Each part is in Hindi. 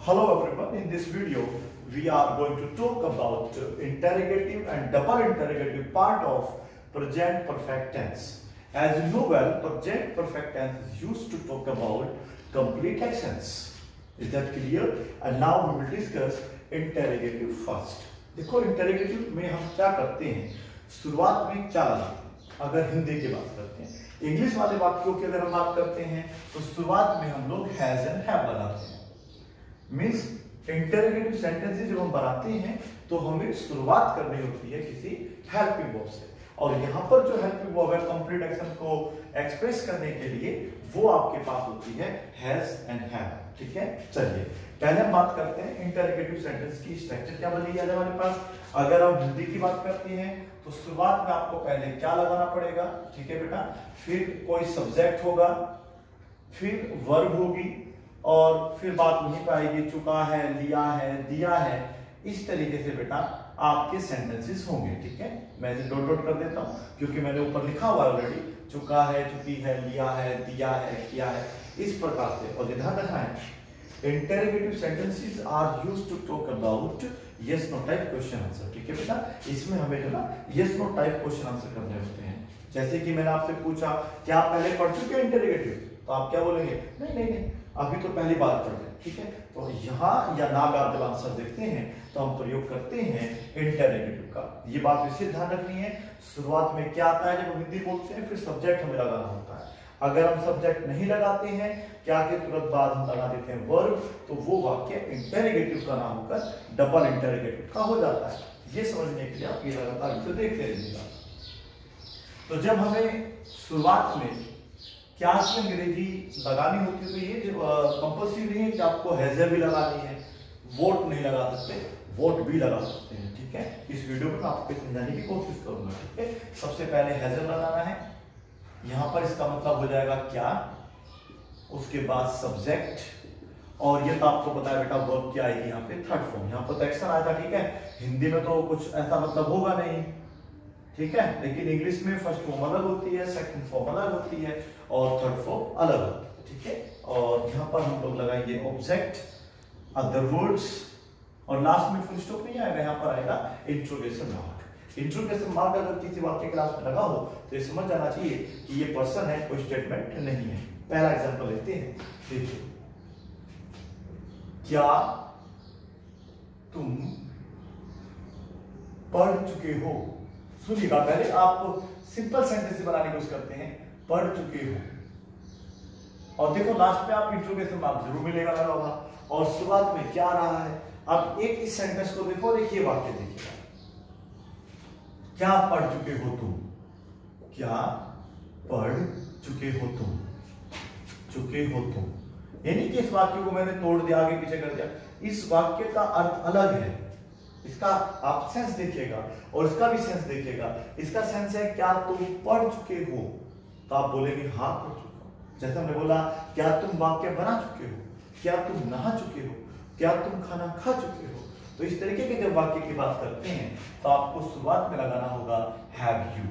Hello everyone, in this video we are going to talk about interrogative and double interrogative part of present perfect tense. As you know well, present perfect tense is used to talk about complete actions. Is that clear? And now we will discuss interrogative first. देखो interrogative में हम क्या करते हैं, शुरुआत में क्या लगाते हैं। अगर हिंदी की बात करते हैं, इंग्लिश वाले वाक्यों की अगर हम बात करते हैं तो शुरुआत में हम लोग हैज एंड हैव लगाते हैं। मीन्स इंटरोगेटिव सेंटेंसेस जब हम बनाते हैं तो हमें शुरुआत करनी होती है किसी हेल्पिंग वर्ब से, और यहाँ पर जो हेल्पिंग वर्ब है कंप्लीट एक्शन को एक्सप्रेस करने के लिए वो आपके पास होती है हैज एंड हैव। ठीक है, चलिए पहले हम बात करते हैं इंटरोगेटिव सेंटेंस की स्ट्रक्चर क्या बनी है हमारे पास। अगर हम हिंदी की बात करते हैं तो शुरुआत में आपको पहले क्या लगाना पड़ेगा। ठीक है बेटा, फिर कोई सब्जेक्ट होगा, फिर वर्ब होगी, और फिर बात वहीं पर आएगी चुका है, लिया है, दिया है। इस तरीके से बेटा आपके सेंटेंसेस होंगे। ठीक है, मैं इसे डॉट डॉट कर देता हूं क्योंकि मैंने ऊपर लिखा हुआ ऑलरेडी, चुका है, चुकी है, लिया है, दिया है, किया है, इस प्रकार से। और ध्यान रखना है interrogative sentences are used to talk about yes no type question answer. ठीक है बेटा, इसमें हमें जो ना yes no type question answer करने होते हैं। जैसे कि मैंने आपसे पूछा क्या आप पहले पढ़ चुके हैं इंटरोगेटिव, तो आप क्या बोलेंगे, नहीं नहीं नहीं अभी तो पहली बार पढ़ रहे हैं। ठीक है, तो यहाँ या ना में आप जब आंसर देखते हैं तो हम प्रयोग करते हैं इंटरोगेटिव का। ये बात विशेष ध्यान रखनी है, शुरुआत में क्या आता है जब हम हिंदी बोलते हैं, फिर सब्जेक्ट हमें लगाना होता है। अगर हम सब्जेक्ट नहीं लगाते हैं, क्या के तुरंत बाद हम लगा देते हैं वर्ब, तो वो वाक्य इंटरोगेटिव का ना होकर डबल इंटरोगेटिव का हो जाता है। ये समझने के लिए आप ये लगातार वीडियो देखते रहिएगा। तो जब हमें शुरुआत में क्या की अंग्रेजी लगानी होती है तो ये कंपल्सरी नहीं है कि आपको हैज़ भी लगानी है, वोट नहीं लगा सकते, वोट भी लगा सकते हैं। ठीक है, इस वीडियो में मैं आपको समझाने की कोशिश करूंगा। ठीक है, सबसे पहले हैज़ लगाना है, यहाँ पर इसका मतलब हो जाएगा क्या, उसके बाद सब्जेक्ट, और ये तो आपको पता है बेटा वर्ब क्या आएगी यहाँ पे, थर्ड फॉर्म। यहाँ पर तो एक्शन आया था। ठीक है, हिंदी में तो कुछ ऐसा मतलब होगा नहीं। ठीक है, लेकिन इंग्लिश में फर्स्ट फॉर्म अलग होती है, सेकंड फॉर्म अलग होती है, और थर्ड फॉर्म अलग होती है। ठीक है, और यहाँ पर हम लोग लगाएंगे ऑब्जेक्ट, अदर वर्ड्स, और लास्ट में फुल स्टॉप नहीं आएगा, यहाँ पर आएगा इंट्रोगेशन मार्क। इंट्रोगेशन मार्क अगर किसी वाक्य के लास्ट में लगा हो तो ये समझ जाना चाहिए कि ये पर्सन है, कोई स्टेटमेंट नहीं है। पहला एग्जाम्पल लेते हैं, देखिए क्या तुम पढ़ चुके हो। सुनिएगा, पहले आप सिंपल सेंटेंस बनाने की कोशिश करते हैं, पढ़ चुके हो, और देखो लास्ट में आप इंट्रोगेशन मार्क जरूर मिलेगा लगा होगा, और शुरुआत में क्या रहा है। अब एक इस सेंटेंस को देखो, देखिए वाक्य देखिएगा, क्या पढ़ चुके हो तुम, क्या पढ़ चुके हो तुम, चुके हो तुम। यानी कि इस वाक्य को मैंने तोड़ दिया, आगे पीछे कर दिया। इस वाक्य का अर्थ अलग है, इसका आप सेंस देखिएगा और इसका भी सेंस देखिएगा। इसका सेंस है क्या तुम पढ़ चुके हो, तो आप बोलेंगे हाँ पढ़ चुका हूं। जैसे हमने बोला क्या तुम वाक्य बना चुके हो, क्या तुम नहा चुके हो, क्या तुम खाना खा चुके हो। तो इस तरीके के जब वाक्य की बात करते हैं तो आपको शुरुआत में लगाना होगा हैव यू।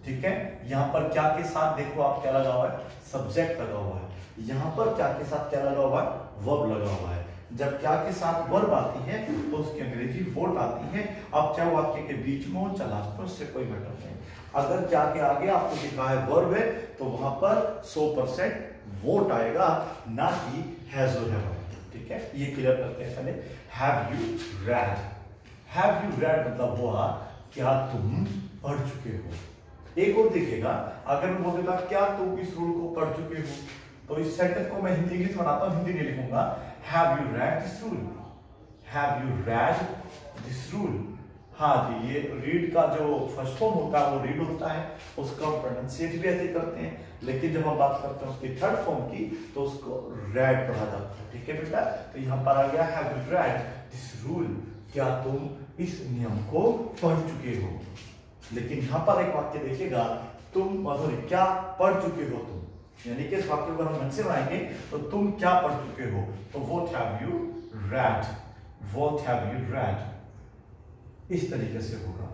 ठीक है, यहाँ पर क्या के साथ देखो आप क्या लगा हुआ है, सब्जेक्ट लगा हुआ है। यहाँ पर क्या के साथ क्या लगा हुआ है, वर्ब लगा हुआ है। जब क्या के साथ वर्ब आती है तो उसकी अंग्रेजी वोट आती है। अब क्या वाक्य के बीच में हो, चला तो उससे कोई मैटर नहीं। अगर क्या के आगे आपको लिखा है वर्ब है तो वहां पर 100% वोट आएगा, ना कि हैज और हैव। ठीक है, ये क्लियर करते हैं पहले। Have you read, have you read मतलब हुआ क्या तुम पढ़ चुके हो। एक और देखिएगा, अगर मैं बोल देता क्या तुम इस रूल को पढ़ चुके हो, तो इस सेंटेंस को मैं हिंदी इंग्लिश बनाता हूं, हिंदी नहीं लिखूंगा। Have you read this rule? Have you read this rule? हाँ जी, ये रीड का जो फर्स्ट फॉर्म होता है वो रीड होता है, उसका प्रोनाउंसिएट भी ऐसे करते हैं, लेकिन जब हम बात करते हैं उसकी थर्ड फॉर्म की तो उसको रेड पढ़ा जाता है। ठीक है बेटा, तो यहाँ पर आ गया have you read this rule, क्या तुम इस नियम को पढ़ चुके हो। लेकिन यहाँ पर एक वाक्य देखिएगा, तुम मधुरी क्या पढ़ चुके हो तुम, यानी कि इस वाक्य को हम मन से बनाएंगे तो तुम क्या पढ़ चुके हो, तो what have you read, what have you read, इस तरीके से होगा।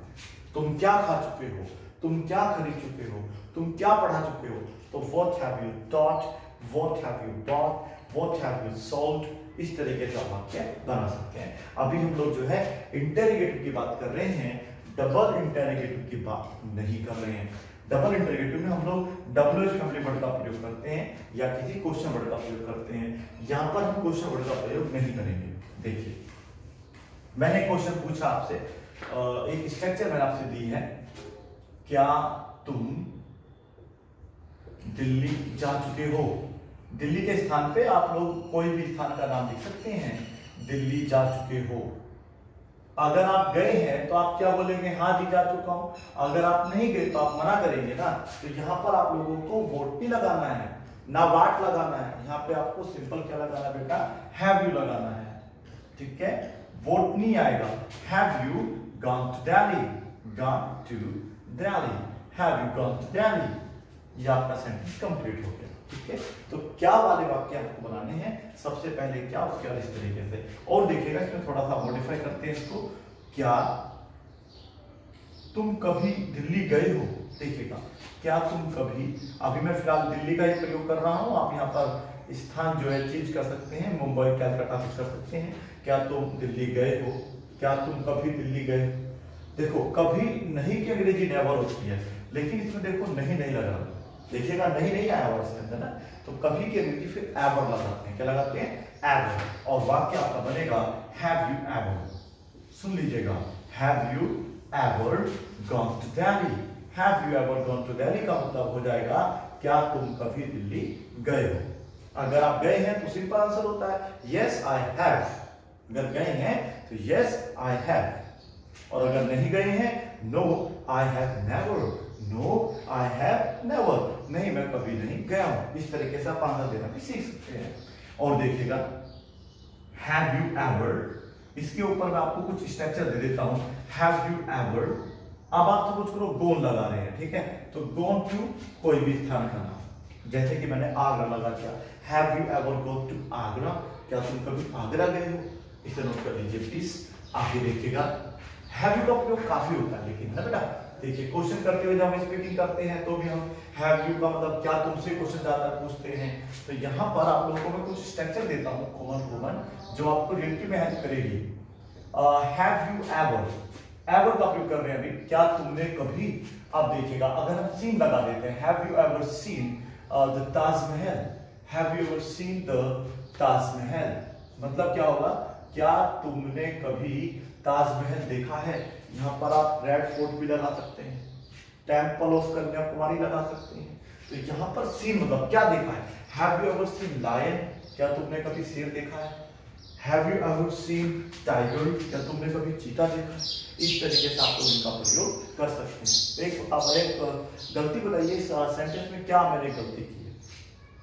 तुम क्या खा चुके हो, तुम क्या खरीद चुके हो, तुम क्या पढ़ा चुके हो, तो what have you taught, what have you bought, what have you sold, इस तरीके से आप वाक्य बना सकते हैं। अभी हम लोग जो है इंटेरोगेटिव की बात कर रहे हैं, डबल इंटेरोगेटिव की बात नहीं कर रहे हैं। डबल इंटेरोगेटिव में हम लोग WH फैमिली वर्ड का प्रयोग करते हैं या किसी क्वेश्चन वर्ड का प्रयोग करते हैं। यहाँ पर हम क्वेश्चन वर्ड का प्रयोग नहीं करेंगे। देखिए, मैंने क्वेश्चन पूछा आपसे, एक स्ट्रक्चर मैंने आपसे दी है, क्या तुम दिल्ली जा चुके हो? दिल्ली के स्थान पे आप लोग कोई भी स्थान का नाम लिख सकते हैं, दिल्ली जा चुके हो। अगर आप गए हैं तो आप क्या बोलेंगे? हाँ जी जा चुका हूं। अगर आप नहीं गए तो आप मना करेंगे ना। तो यहाँ पर आप लोगों को वोट नहीं लगाना है, ना वाट लगाना है। यहाँ पे आपको सिंपल क्या लगाना है बेटा? हैव यू लगाना है। ठीक है, वोट नहीं आएगा। Have you gone to Delhi? Gone to Delhi. Have you gone to Delhi? ये आपका सेंटेंस कंप्लीट हो गया। ठीक है, तो क्या वाले वाक्य आपको बनाने हैं? सबसे पहले क्या, उसके बाद इस तरीके से। और देखिएगा इसमें थोड़ा सा मॉडिफाई करते हैं इसको। क्या तुम कभी दिल्ली गए हो? देखिएगा, क्या तुम कभी, अभी मैं फिलहाल दिल्ली का ही प्रयोग कर रहा हूं, आप यहाँ पर स्थान जो है चेंज कर सकते हैं, मुंबई कैलकाटा कुछ कर सकते हैं। क्या तुम दिल्ली गए हो? क्या तुम कभी दिल्ली गए? देखो, कभी नहीं की अंग्रेजी नेवर होती है, लेकिन इसमें देखो नहीं नहीं लगा, देखिएगा नहीं नहीं आया वर्ड इसके अंदर ना, तो कभी की अंग्रेजी फिर एवर लगाते हैं। क्या लगाते हैं? एवर। और वाक्य आपका बनेगा हैव यू एवर। सुन लीजिएगा, have you ever gone to Delhi? Have you ever gone to Delhi का मतलब हो जाएगा क्या तुम कभी दिल्ली गए हो? अगर आप गए हैं तो सिंपल आंसर होता है यस आई हैव। अगर गए हैं तो यस आई हैव, और अगर नहीं गए हैं no I have never. No I have never, नहीं मैं कभी नहीं गया हूं। इस तरीके से आप आंसर देना भी सीख सकते हैं। और देखिएगा, हैव यू एवर, इसके ऊपर मैं आपको कुछ स्ट्रक्चर दे देता हूं। हैव यू एवर, अब आप सपोज करो गोन लगा रहे हैं, ठीक है, तो गोन टू कोई भी स्थान का नाम, जैसे कि मैंने आगरा लगा दिया। Have you ever gone to Agra? क्या तुम कभी आगरा गए हो? इसे नोट कर लीजिए प्लीज। आगे देखिएगा, हैव यू का प्रयोग काफी होता है लेकिन, है बेटा। देखिए, क्वेश्चन करते हुए जब हम स्पीकिंग करते हैं तो भी हम हैव यू का मतलब क्या तुमसे क्वेश्चन ज्यादा पूछते हैं। तो यहाँ पर आप लोगों को मैं कुछ स्ट्रक्चर देता हूँ कॉमन जो आपको रिलेटिव में हेल्प करेगी। हैव यू एवर, एवर का प्रयोग कर रहे हैं अभी। क्या तुमने कभी? अब देखिएगा, अगर हम सीन लगा देते हैं, have you ever seen the Taj Mahal? Have you ever seen the Taj Mahal मतलब क्या होगा? क्या तुमने कभी ताजमहल देखा है? यहाँ पर आप रेड फोर्ट भी लगा सकते हैं, टेम्पल ऑफ कन्याकुमारी लगा सकते हैं। तो यहाँ पर सीन मतलब क्या देखा है? Have you ever seen lion? क्या तुमने कभी शेर देखा है? Have you ever seen tiger? क्या तुमने कभी चीता देखा? इस तरीके से आप लोग इनका प्रयोग कर सकते हैं। एक गलती बताइए, इस सेंटेंस में क्या मैंने गलती की है?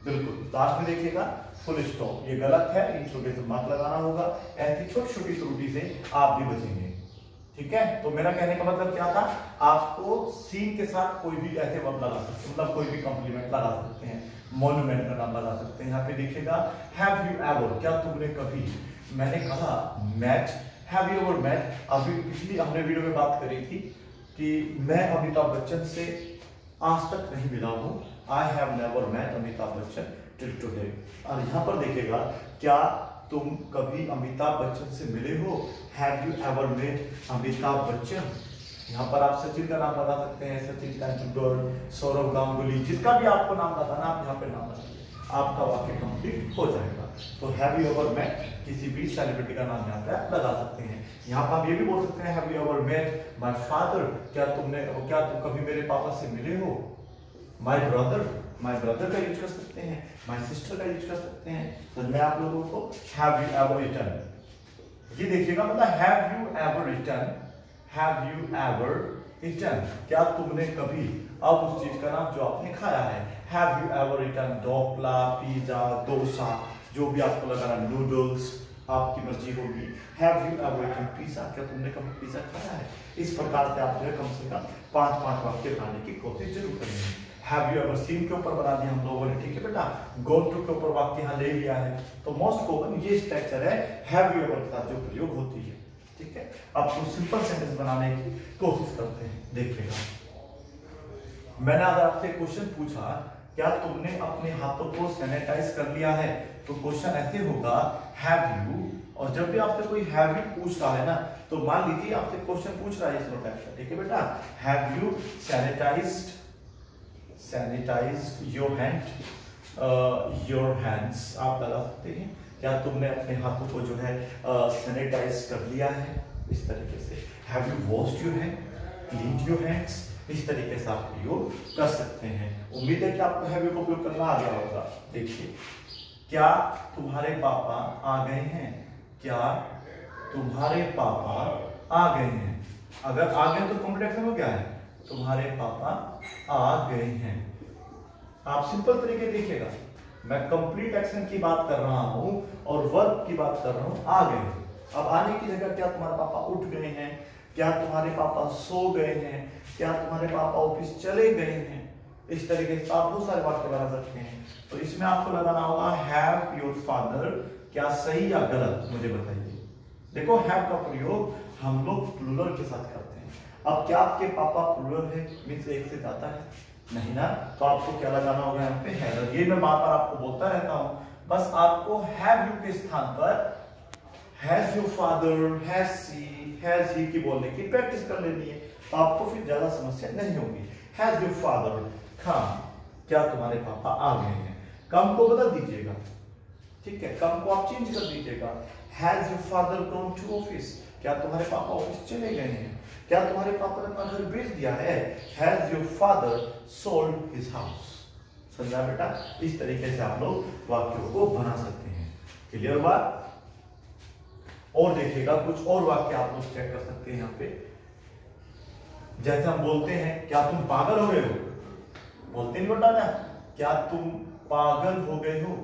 बिल्कुल लास्ट में देखिएगा फुल स्टॉप, ये गलत है, इंट्रोगेशन मार्क लगाना होगा। ऐसी छोटी छोटी त्रुटि से आप भी बचेंगे। ठीक है, तो मेरा कहने का मतलब क्या था? आपको सीन के साथ कोई भी ऐसे वर्ब लगा सकते हैं, मतलब कोई भी कॉम्प्लीमेंट लगा सकते हैं, मॉन्यूमेंट का नाम लगा सकते हैं। यहाँ पे देखिएगा, हैव यू एवर, क्या तुमने कभी, मैंने कहा met, have you ever met? अभी पिछली हमने वीडियो में बात करी थी कि मैं अमिताभ बच्चन से आज तक नहीं मिला हूं। I have never met Amitabh Bachchan till today. और यहाँ पर देखिएगा, क्या तुम कभी अमिताभ बच्चन से मिले हो? Have you ever met Amitabh Bachchan? यहाँ पर आप सचिन का नाम लगा सकते हैं, सचिन तेंदुलकर, सौरव गांगुली, जिसका भी आपको नाम लगाना आप यहाँ पे नाम लगाइए, आपका वाक्य कंप्लीट हो जाएगा। तो हैव यू एवर मेट किसी भी सेलिब्रिटी का नाम यहाँ पे लगा सकते हैं। यहाँ पर आप ये भी बोल सकते हैं, have you ever met my father? क्या तुम कभी मेरे पापा से मिले हो? माय ब्रदर का यूज कर सकते हैं, माय सिस्टर का यूज कर सकते हैं। तो मैं आप लोगों को हैव यू एवर रिटन, ये देखिएगा, मतलब have you ever written, have you ever written? क्या तुमने कभी, अब उस चीज का नाम जो आपने खाया है, have you ever written dhokla, pizza, dosa, जो भी आपको लगा रहा, नूडल्स, आपकी मर्जी होगी। Have you ever eaten pizza? क्या तुमने कभी पिज्जा खाया है? इस प्रकार से आप जो है कम से कम 5-5 वाक्य बनाने की कोशिश जरूर करेंगे। हैव यू एवर सीन के ऊपर बना दिया हम लोगों ने, ठीक है बेटा। गो टू के ऊपर वाक्य यहाँ ले लिया है। तो मोस्ट कॉमन ये स्ट्रक्चर है हैव यू एवर के साथ जो प्रयोग होती है, ठीक है। अब तो सिंपल सेंटेंस बनाने की कोशिश करते हैं। देखिएगा, मैंने अगर आपसे क्वेश्चन पूछा क्या तुमने अपने हाथों को सैनिटाइज कर लिया है? तो क्वेश्चन ऐसे होगा हैव यू, और जब भी आपसे कोई हैव यू पूछ रहा है ना, तो मान लीजिए आपसे क्वेश्चन पूछ रहा है इस टाइप का, ठीक है बेटा, have you sanitised your hands, आप लगा सकते हैं, क्या तुमने अपने हाथों को जो है सैनिटाइज कर लिया है? इस तरीके से have you washed your hand, cleaned your hands, इस तरीके से आप प्रयोग कर सकते हैं। उम्मीद है कि आपको हैव यू का उपयोग करना आ गया होगा। देखिए, क्या तुम्हारे पापा आ गए हैं? क्या तुम्हारे पापा आ गए हैं? अगर आ गए तो कंप्लीट एक्शन हो गया है, तुम्हारे पापा आ गए हैं। आप सिंपल तरीके देखिएगा, मैं कंप्लीट एक्शन की बात कर रहा हूं और वर्ब की बात कर रहा हूं, आ गए। अब आने की जगह क्या तुम्हारे पापा उठ गए हैं? क्या तुम्हारे पापा सो गए हैं? क्या तुम्हारे पापा ऑफिस चले गए हैं? इस तरीके से आप बहुत सारे वाक्य बना सकते हैं। तो इसमें आपको लगाना होगा हैव योर फादर। क्या सही या गलत मुझे बताइए। देखो, हैव का प्रयोग हम लोग प्लूरल के साथ करते हैं। अब क्या आपके पापा प्लूरल है, मींस एक से ज्यादा है? नहीं ना, तो आपको क्या लगाना होगा यहाँ पे हैव। ये मैं बार बार आपको बोलता रहता हूं, बस आपको हैव यू के स्थान पर has your father, has she, has he की बोलने की प्रैक्टिस कर लेनी है, तो आपको फिर ज्यादा समस्या नहीं होगी। हैज योर फादर कम, क्या तुम्हारे पापा आ गए हैं? कम को बदल दीजिएगा, ठीक है, कम को आप चेंज कर दीजिएगा। Has your father gone to office, क्या तुम्हारे पापा ऑफिस चले गए हैं? क्या तुम्हारे पापा ने अपना घर बेच दिया है? Has your father sold his house. समझा बेटा? इस तरीके से आप लोग वाक्यों को बना सकते हैं। क्लियर बात? और देखिएगा, कुछ और वाक्य आप लोग चेक कर सकते हैं यहाँ पे। जैसे हम बोलते हैं, क्या तुम पागल हो गए हो? बोलते नहीं बेटा ना, क्या तुम पागल हो गए हो?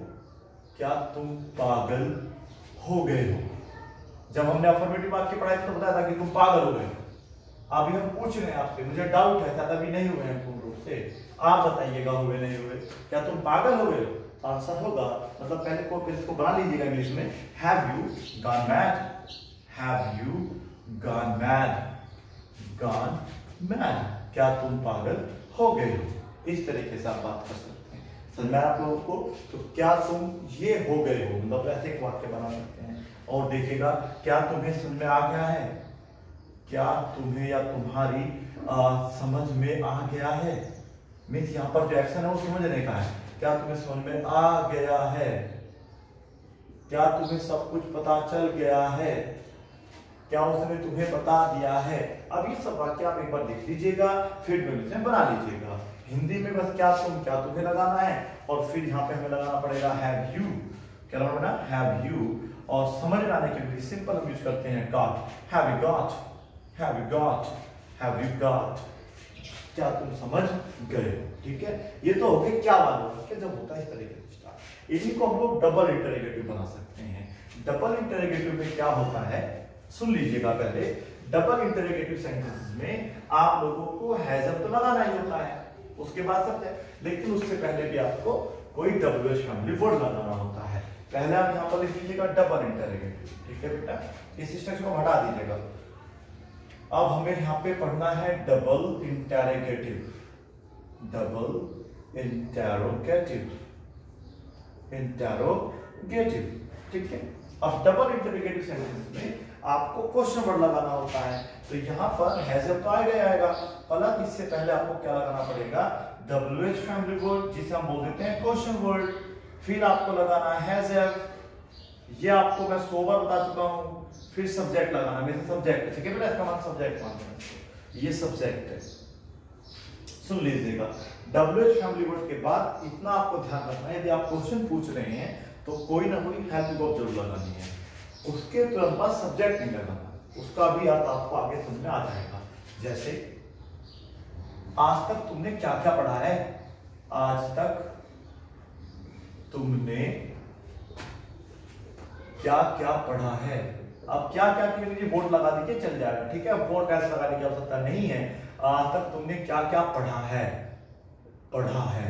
क्या तुम पागल हो गए हो? जब हमने अफर्मेटिव वाक्य पढ़ाया तो बताया था कि तुम पागल हो गए हो। अभी हम पूछ रहे हैं आपसे, मुझे डाउट है, शायद अभी नहीं हुए हैं पूर्ण रूप से, आप बताइएगा हुए नहीं हुए। क्या तुम पागल हो गए हो? आंसर होगा, मतलब पहले को इसको बना लीजिएगा इंग्लिश में, have you gone mad, have you gone mad, gone mad, क्या तुम पागल हो गए हो? इस तरीके से आप बात कर सकते हैं। समझ में आप लोगों को? तो क्या तुम ये हो गए हो, मतलब ऐसे एक वाक्य बना सकते हैं। और देखिएगा, क्या तुम्हें समझ में आ गया है? क्या तुम्हें या तुम्हारी समझ में आ गया है? मीन्स यहाँ पर जो एक्शन है वो समझने का है। क्या तुम्हें समझ में आ गया है? क्या तुम्हें सब कुछ पता चल गया है? क्या उसने तुम्हें बता दिया है? अब ये सब वाक्य आप एक बार देख लीजिएगा, फिर में बना लीजिएगा। हिंदी में बस क्या तुम्हें लगाना है, और फिर यहाँ पे हमें लगाना पड़ेगा हैव यू। क्या लगाना? Have you. और समझ में आने के लिए सिंपल हम यूज करते हैं got, have you got, have you got, have you got, क्या तुम समझ गए? ठीक है, ये तो हो गए क्या वाले जब होता है इस तरीके से स्टार्ट। इन्हीं को हम लोग डबल इंटरोगेटिव बना सकते हैं। डबल इंटरोगेटिव में क्या होता है, सुन लीजिएगा पहले। डबल इंटरोगेटिव सेंटेंसेस में आप लोगों को हैज तो लगाना ही होता है, उसके बाद सब्जेक्ट, लेकिन उससे पहले भी आपको कोई WH फैमिली वर्ड लगाना होता है। पहले आप यहाँ पर लिख लीजिएगा डबल इंटरोगेटिव, ठीक है बेटा, इस स्ट्रक्चर को हटा दीजिएगा। अब हमें यहाँ पे पढ़ना है double interrogative, double interrogative, interrogative, ठीक है। अब डबल इंटरोगेटिव सेंटेंस में आपको क्वेश्चन वर्ड लगाना होता है, तो यहाँ पर हैज तो आएगा, पलक इससे पहले आपको क्या लगाना पड़ेगा? WH फैमिली वर्ड, जिसे हम बोल देते हैं क्वेश्चन वर्ड। फिर आपको लगाना है हैज हैव, ये आपको मैं 100 बार बता चुका हूँ। फिर सब्जेक्ट लगाना, मेरे सब्जेक्ट, ठीक है बेटा, इसका मान सब्जेक्ट मानते हैं, ये सब्जेक्ट है। सुन लीजिएगा, WH फैमिली वर्ड के बाद इतना आपको ध्यान रखना है, यदि आप क्वेश्चन पूछ रहे हैं तो कोई ना कोई हैव वर्ब जरूर लगानी है। उसके तुरंत बाद सब्जेक्ट नहीं लगाना, उसका भी अर्थ आपको आगे समझ में आ जाएगा। जैसे आज तक तुमने क्या क्या पढ़ा है? आज तक तुमने क्या क्या पढ़ा है? अब क्या क्या के लिए बोर्ड लगा दीजिए, चल जाएगा, ठीक है। बोर्ड कैसे लगाने की आवश्यकता नहीं है। आज तक तुमने क्या क्या पढ़ा है? पढ़ा है,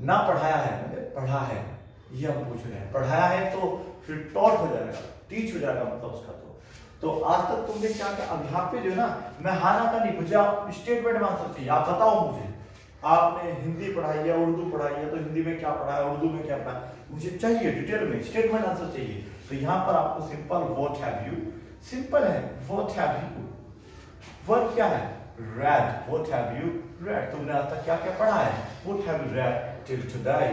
ना पढ़ाया है, पढ़ा है, ये हम पूछ रहे हैं। पढ़ाया है तो फिर टॉट हो जाएगा, टीच हो जाएगा, मतलब उसका तो आज तक तुमने क्या क्या। अब यहाँ पे जो है ना, मैं हाँ ना का नहीं, मुझे आप स्टेटमेंट मान सकते हैं, आप बताओ मुझे, आपने हिंदी पढ़ाई है, उर्दू पढ़ाई है, तो हिंदी में क्या पढ़ा है, उर्दू में क्या पढ़ा है, मुझे चाहिए डिटेल में स्टेटमेंट आंसर चाहिए। तो यहाँ पर आपको simple what have you, simple है व्हाट हैव यू, वर्ब क्या है read, what have you read, तुमने आज तक क्या क्या पढ़ा है, what have you read till today,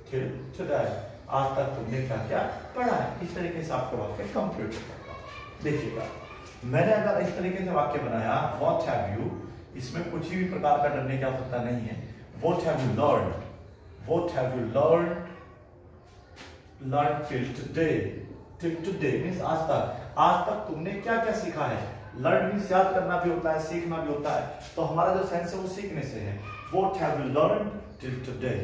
till today, आज तक तुमने क्या क्या पढ़ा है। इस तरीके से आपका वाक्य कंप्लीट होगा। देखिएगा मैंने अगर इस तरीके से वाक्य बनाया what have you, इसमें कुछ भी प्रकार का डरने की आवश्यकता नहीं है। what have you learned, what have you learned till today, till today means आज तक तुमने क्या क्या सीखा है। लर्न मींस याद करना भी होता है, सीखना भी होता है, तो हमारा जो सेंस है वो सीखने से है। What have you learned till today,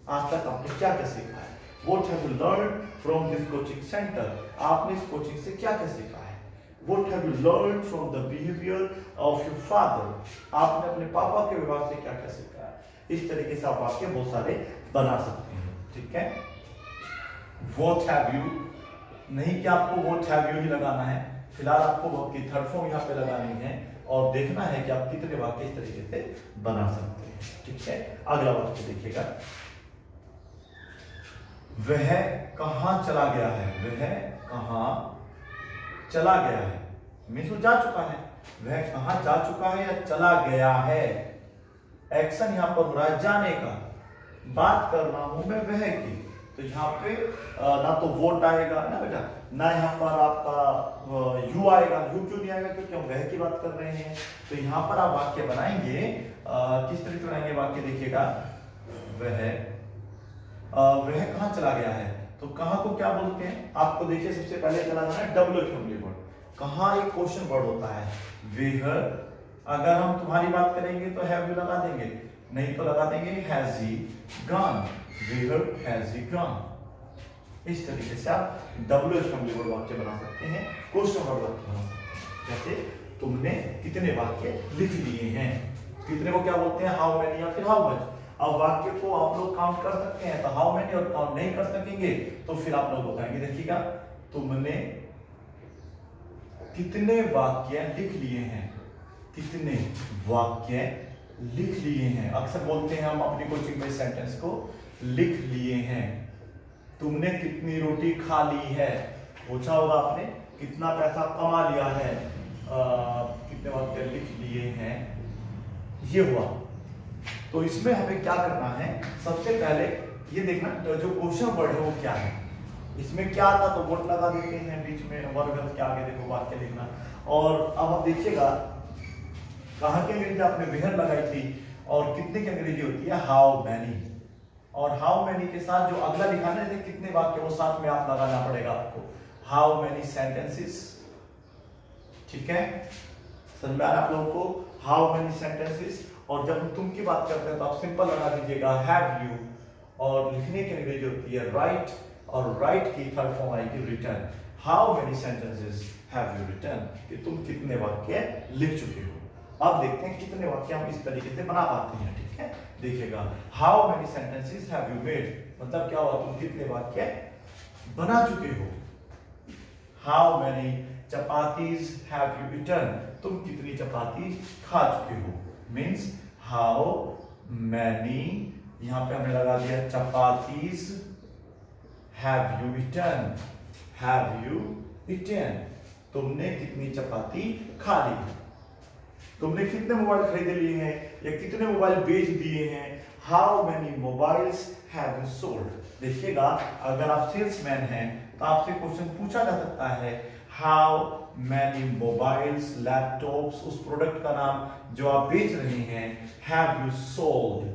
आज तक आपने क्या क्या सीखा है। What have you learned from this coaching center, आपने इस कोचिंग से क्या क्या सीखा है। What have you learned from the behavior of your father, आपने अपने पापा के व्यवहार से क्या क्या सीखा है। इस तरीके से आप वाक्य बहुत सारे बना सकते हैं, ठीक है। What have you नहीं कि आपको what have you ही लगाना है, फिलहाल आपको वर्ब की थर्ड फॉर्म यहाँ पे लगानी है और देखना है कि आप कितने वाक्य इस तरीके से बना सकते हैं, ठीक है। अगला वाक्य देखिएगा, वह कहां चला गया है, वह कहां चला गया है मीन्स वो जा चुका है। वह कहां जा चुका है या चला गया है, एक्शन यहाँ पर हो रहा है जाने का। बात कर रहा हूं मैं वह की, तो यहाँ पे ना तो वोट आएगा ना बेटा, ना यहाँ पर आपका यू आएगा। यू क्यों नहीं आएगा, क्योंकि हम वह की बात कर रहे हैं। तो यहाँ पर आप वाक्य बनाएंगे किस तरीके से बनाएंगे वाक्य देखिएगा, वह कहाँ चला गया है, तो कहाँ को क्या बोलते हैं आपको देखिए। सबसे पहले चला जाना है डब्ल्यू फैमिली वर्ड, कहाँ एक क्वेश्चन वर्ड होता है वेयर। अगर हम तुम्हारी बात करेंगे तो हैव यू लगा देंगे, नहीं तो लगा देंगे has he gone, where has he gone. इस तरीके से आप डब्ल्यू फैमिली वर्ड वाक्य बना सकते हैं, क्वेश्चन वर्ड वाक्य बना सकते हैं। जैसे तुमने कितने वाक्य लिख लिए हैं, कितने को क्या बोलते हैं हाउ मेनी या फिर हाउ मच। अब वाक्य को आप लोग काउंट कर सकते हैं, तो हाउ मेनी और काउंट नहीं कर सकेंगे तो फिर आप लोग बताएंगे। देखिएगा तुमने कितने वाक्य लिख लिए हैं, कितने वाक्य लिख लिए हैं। अक्सर बोलते हैं हम अपनी कोचिंग में सेंटेंस को लिख लिए हैं। तुमने कितनी रोटी खा ली है, पूछा होगा आपने कितना पैसा कमा लिया है, कितने वाक्य लिख लिए हैं, ये हुआ। तो इसमें हमें क्या करना है, सबसे पहले ये देखना तो जो क्वेश्चन वर्ड है वो क्या है। इसमें क्या था तो वर्ड लगा देते हैं बीच में, वर्ब के आगे देखो वाक्य लिखना। और अब आप देखिएगा कहाँ की अंग्रेजी आपने वेयर लगाई थी और कितने की अंग्रेजी होती है हाउ मैनी। और हाउ मैनी के साथ जो अगला लिखा है जैसे कितने वाक्य, वो साथ में आप लगाना पड़ेगा आपको, हाउ मैनी सेंटेंसेस, ठीक है। समझ में आ रहा है आप लोगों को, हाउ मैनी सेंटेंसेस। और जब हम तुम की बात करते हैं तो आप सिंपल लगा दीजिएगा हैव यू, और लिखने की अंग्रेजी होती है राइट, और राइट की थर्ड फॉर्म आएगी return. How many sentences have you return, कि तुम कितने वाक्य लिख चुके हो। अब देखते हैं कितने वाक्य हम इस तरीके से बना पाते हैं, ठीक है। देखिएगा how many sentences have you made, मतलब क्या हुआ तुम कितने वाक्य बना चुके हो। How many chapatis have you eaten, तुम कितनी चपाती खा चुके हो। मीन्स हाउ मैनी, यहां पे हमने लगा दिया chapatis have you eaten, have you eaten, तुमने कितनी चपाती खा ली। तुमने कितने मोबाइल खरीद लिए हैं या कितने मोबाइल बेच दिए हैं। How many mobiles have you sold. देखिएगा अगर आप सेल्समैन हैं तो आपसे क्वेश्चन पूछा जा सकता है हाउ मैनी मोबाइल्स, लैपटॉप्स, उस प्रोडक्ट का नाम जो आप बेच रहे हैं, have you sold,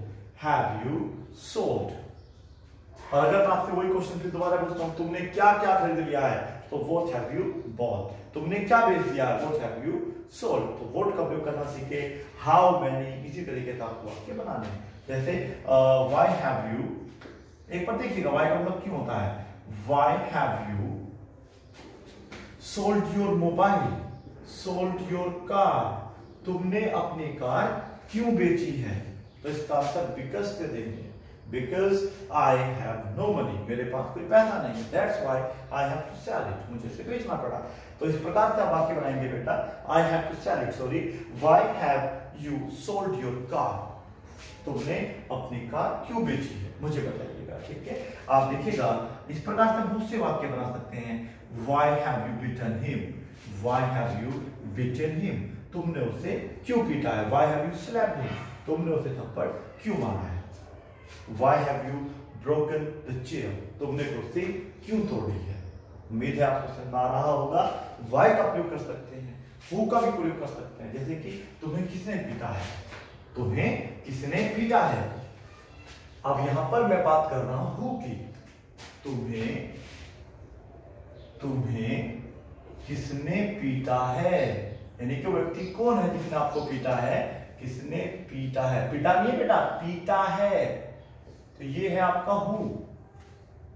have you sold. और अगर मैं आपसे वही क्वेश्चन फिर दोबारा पूछता हूं तुमने क्या क्या खरीद लिया है, तो व्हाट हैव यू बॉट। तुमने क्या बेच दिया, व्हाट हैव यू सोल्ड। तो व्हाट का उपयोग करना सीखे, हाउ मैनी, इसी तरीके से आपको वाक्य बनाने हैं। जैसे व्हाई हैव यू, एक बार देखिएगा व्हाई का मतलब क्यों होता है, why have you sold your mobile, sold your car, तुमने अपनी कार क्यों बेची है। तो इसका आंसर बिकॉज से देंगे, because I have no money, मेरे पास कोई पैसा नहीं है, that's why I have to sell it, मुझे इसे बेचना पड़ा। तो इस प्रकार से आप वाक्य बनाएंगे बेटा, I have to sell it, sorry why have you sold your car. तुमने अपनी कार क्यों बेची है, मुझे बताइएगा। ठीक है, आप देखिएगा इस प्रकार से बहुत से वाक्य बना सकते हैं। Why have you beaten him? Why have you beaten him? तुमने उसे क्यों पीटा है? Why have you slapped him? तुमने उसे थप्पड़ क्यों मारा है? Why have you broken the chair? तुमने कुर्सी क्यों तोड़ी है? उम्मीद है आपको समझ आ रहा होगा। Why का प्रयोग कर सकते हैं, who का भी प्रयोग कर सकते हैं, जैसे कि तुम्हें किसने पीटा है, तुम्हें किसने पीटा है। अब यहां पर मैं बात कर रहा हूं who की, तुम्हें किसने पीटा है, यानी कि व्यक्ति कौन है जिसने आपको पीटा है, किसने पीटा है। पीटा नहीं है बेटा, पीटा है। तो ये है आपका हु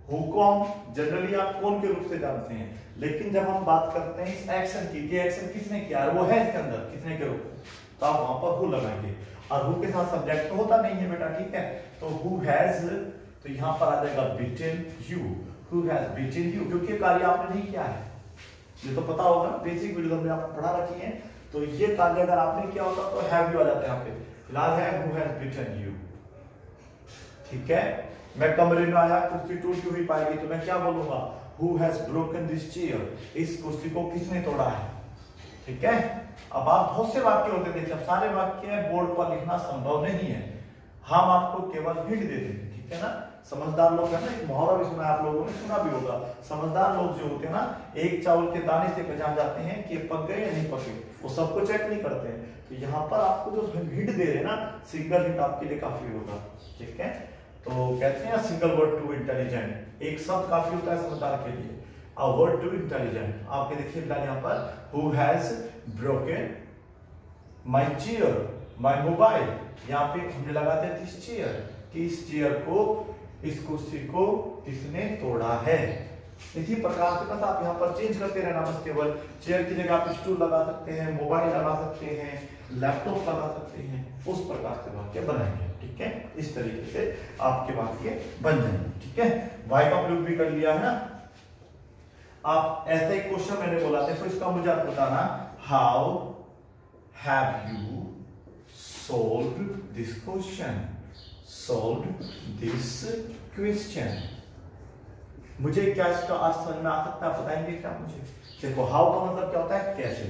को हम जनरली आप कौन के रूप से जानते हैं, लेकिन जब हम बात करते हैं इस एक्शन की, ये एक्शन किसने किया है, वो है इसके अंदर किसने के रूप में, तो आप वहां पर हु लगाएंगे। और हु के साथ सब्जेक्ट तो होता नहीं है बेटा, ठीक है। तो हु हैज, तो यहां पर आ जाएगा beaten you, who has beaten you, क्योंकि कार्य आपने नहीं किया है, ये तो पता होगा, बेसिक वीडियो में आपने पढ़ा रखी है। तो ये कार्य अगर आपने किया होता तो हैव यू आ जाता है यहाँ पे, फिलहाल है हु हैज बीटन यू। ठीक है, मैं कमरे में आया, कुर्सी टूटी हुई पाएगी तो मैं क्या बोलूंगा, who has broken this chair, इस कुर्सी को किसने तोड़ा है। ठीक है, अब आप बहुत से वाक्य होते देखिए, अब सारे वाक्य बोर्ड पर लिखना संभव नहीं है, हम आपको केवल हिंट दे देंगे। ठीक है ना, समझदार लोग है ना, एक मुहावरा भी सुना आप लोगों ने, सुना भी होगा, समझदार लोग जो होते हैं ना, एक चावल के दाने से पहचान जाते हैं कि पक गए या नहीं पके, वो सबको चेक नहीं करते हैं। तो यहाँ पर आपको जो हिंट दे रहे हैं ना, सिंगल हिंट आपके लिए काफी होगा। ठीक है, तो कहते हैं सिंगल वर्ड टू इंटेलिजेंट, एक शब्द काफी होता है समझदार के लिए, अ वर्ड टू इंटेलिजेंट। आपके देखिए यहाँ पर who has broken my chair, my mobile, यहाँ पे हमने लगाते हैं दिस चेयर, कि इस चेयर को, इस कुर्सी को किसने तोड़ा है। इसी प्रकार से बस आप यहाँ पर चेंज करते रहना, बस केवल चेयर की जगह आप स्टूल लगा सकते हैं, मोबाइल लगा सकते हैं, लैपटॉप लगा सकते हैं, उस प्रकार से वाक्य बनाएंगे। ठीक है, इस तरीके से आपके वाक्य बन जाएंगे। ठीक है, वाई का प्रयोग भी कर लिया है ना। आप ऐसे एक क्वेश्चन मैंने बोला था, तो इसका मुझे आप बताना, how have you solved this question, solved this question. मुझे क्या इसका अर्थ समझ में आ सकता है, बताएंगे क्या मुझे। देखो, हाउ का मतलब क्या होता है, कैसे,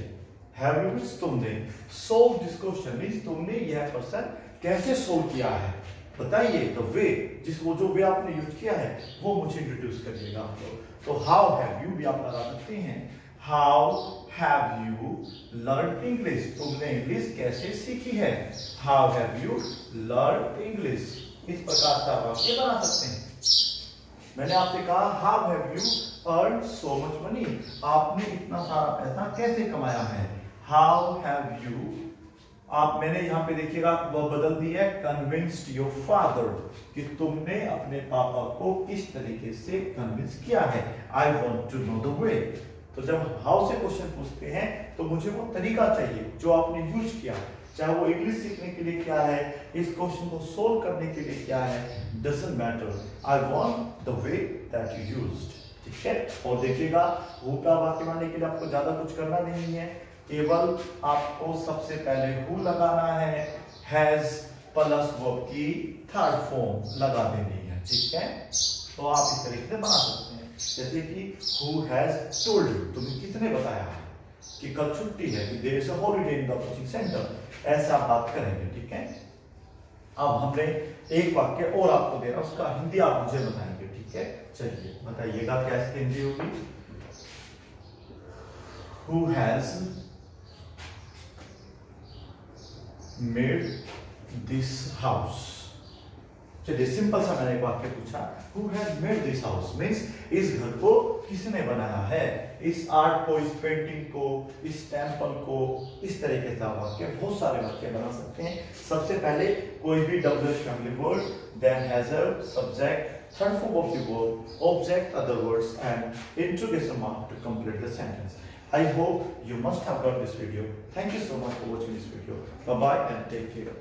हैव यू मींस तुमने, सोल्व दिस क्वेश्चन मींस तुमने यह प्रश्न कैसे सोल्व किया है, बताइए। द वे, जिस वो जो वे आपने यूज किया है वो मुझे इंट्रोड्यूस करिएगा आप लोग। तो हाउ हैव यू भी आप लगा सकते हैं, how have you learn English, तुमने इंग्लिश कैसे सीखी है, how have you learn English. इस प्रकार का वाक्य बना सकते हैं। मैंने आपसे कहा how have you earn so much money, आपने इतना सारा पैसा कैसे कमाया है, हाउ हैव यू, आप मैंने यहाँ पे देखिएगा वह बदल दी है, कन्विंस्ड योर फादर, कि तुमने अपने पापा को किस तरीके से कन्विंस किया है। I want to know the way, तो जब हाउ से क्वेश्चन पूछते हैं तो मुझे वो तरीका चाहिए जो आपने यूज किया, चाहे वो इंग्लिश सीखने के लिए क्या है, इस क्वेश्चन को सोल्व करने के लिए क्या है, doesn't matter, I want the way that you used. ठीक है, और देखिएगा हु का वाक्य बनाने के लिए आपको ज्यादा कुछ करना नहीं है, केवल आपको सबसे पहले हु लगाना है, हैज प्लस वर्ब की थर्ड फॉर्म लगा देनी है। ठीक है, तो आप इस तरीके से बना सकते हैं, जैसे कि हु हैज टोल्ड यू, तुम्हें किसने बताया है कि कल छुट्टी है, कि there is a holiday in the coaching centre, ऐसा आप बात करेंगे। ठीक है, अब हमने एक वाक्य और आपको दे रहा, उसका हिंदी आप मुझे बताएंगे। ठीक है, चलिए बताइएगा क्या इसकी हिंदी होगी। Who has made this house, चलिए सिंपल सा मैंने एक वाक्य पूछा, who has made this house means इस घर को किसने बनाया है, इस आर्ट को, इस पेंटिंग को, इस टेंपल को, इस तरीके से वाक्य, बहुत सारे वाक्य बना सकते हैं। सबसे पहले कोई भी WH family word, then has a subject, third form of the verb, object, other words and interrogation mark to complete the sentence. I hope you must have got this video. Thank you so much for watching this video. Bye bye and take care.